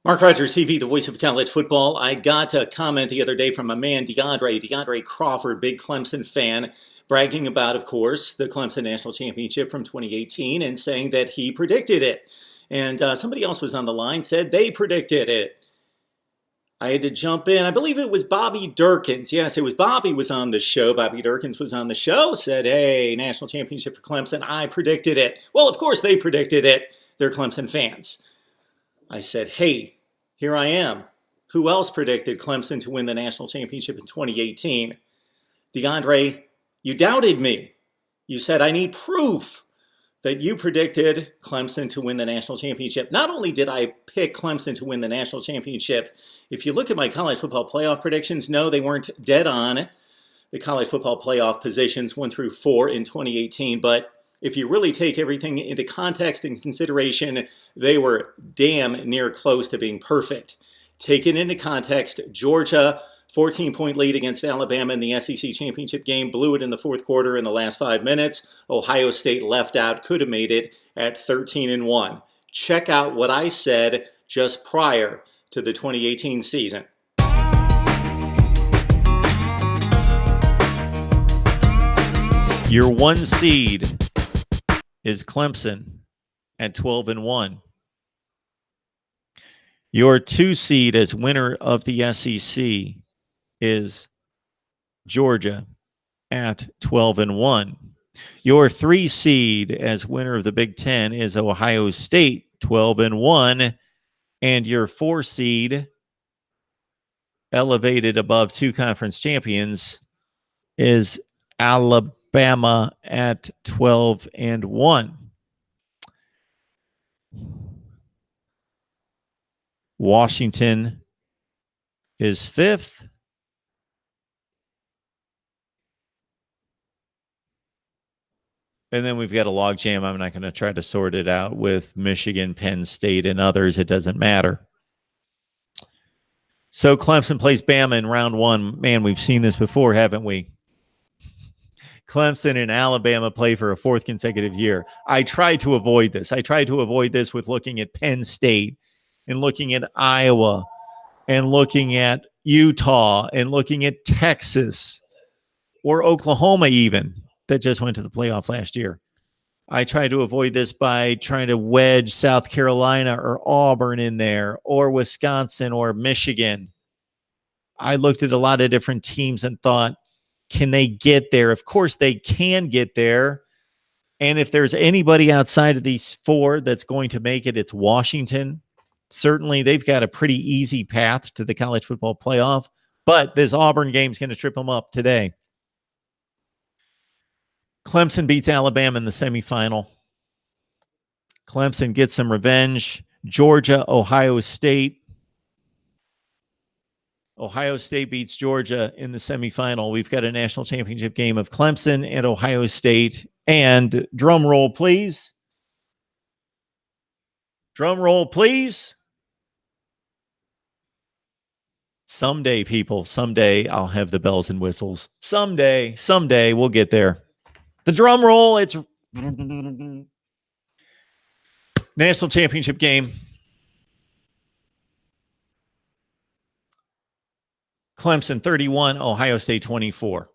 Mark Rogers TV, the voice of college football. I got a comment the other day from a man, DeAndre Crawford, big Clemson fan, bragging about, of course, the Clemson National Championship from 2018 and saying that he predicted it. And somebody else was on the line, said they predicted it. I had to jump in. I believe it was Bobby Durkins. Yes, it was Bobby was on the show. Bobby Durkins was on the show, said, hey, national championship for Clemson. I predicted it. Well, of course they predicted it. They're Clemson fans. I said, hey, here I am. Who else predicted Clemson to win the national championship in 2018? DeAndre, you doubted me. You said, I need proof that you predicted Clemson to win the national championship. Not only did I pick Clemson to win the national championship, if you look at my college football playoff predictions, no, they weren't dead on the college football playoff positions 1 through 4 in 2018, but if you really take everything into context and consideration, they were damn near close to being perfect. Taken into context, Georgia, 14-point lead against Alabama in the SEC championship game, blew it in the fourth quarter in the last 5 minutes. Ohio State left out, could have made it at 13-1. Check out what I said just prior to the 2018 season. Your 1 seed is Clemson at 12-1. Your 2 seed as winner of the SEC is Georgia at 12-1. Your 3 seed as winner of the Big Ten is Ohio State, 12-1. And your 4 seed, elevated above 2 conference champions, is Alabama at 12-1. Washington is 5th. And then we've got a logjam. I'm not going to try to sort it out with Michigan, Penn State, and others. It doesn't matter. So Clemson plays Bama in round 1. Man, we've seen this before, haven't we? Clemson and Alabama play for a 4th consecutive year. I tried to avoid this. I tried to avoid this with looking at Penn State and looking at Iowa and looking at Utah and looking at Texas or Oklahoma even, that just went to the playoff last year. I tried to avoid this by trying to wedge South Carolina or Auburn in there or Wisconsin or Michigan. I looked at a lot of different teams and thought, can they get there? Of course they can get there. And if there's anybody outside of these 4 that's going to make it, it's Washington. Certainly they've got a pretty easy path to the college football playoff, but this Auburn game is going to trip them up today. Clemson beats Alabama in the semifinal. Clemson gets some revenge. Georgia, Ohio State. Ohio State beats Georgia in the semifinal. We've got a national championship game of Clemson and Ohio State. And drum roll, please. Drum roll, please. Someday, people, someday I'll have the bells and whistles. Someday we'll get there. The drum roll, it's national championship game. Clemson 31, Ohio State 24.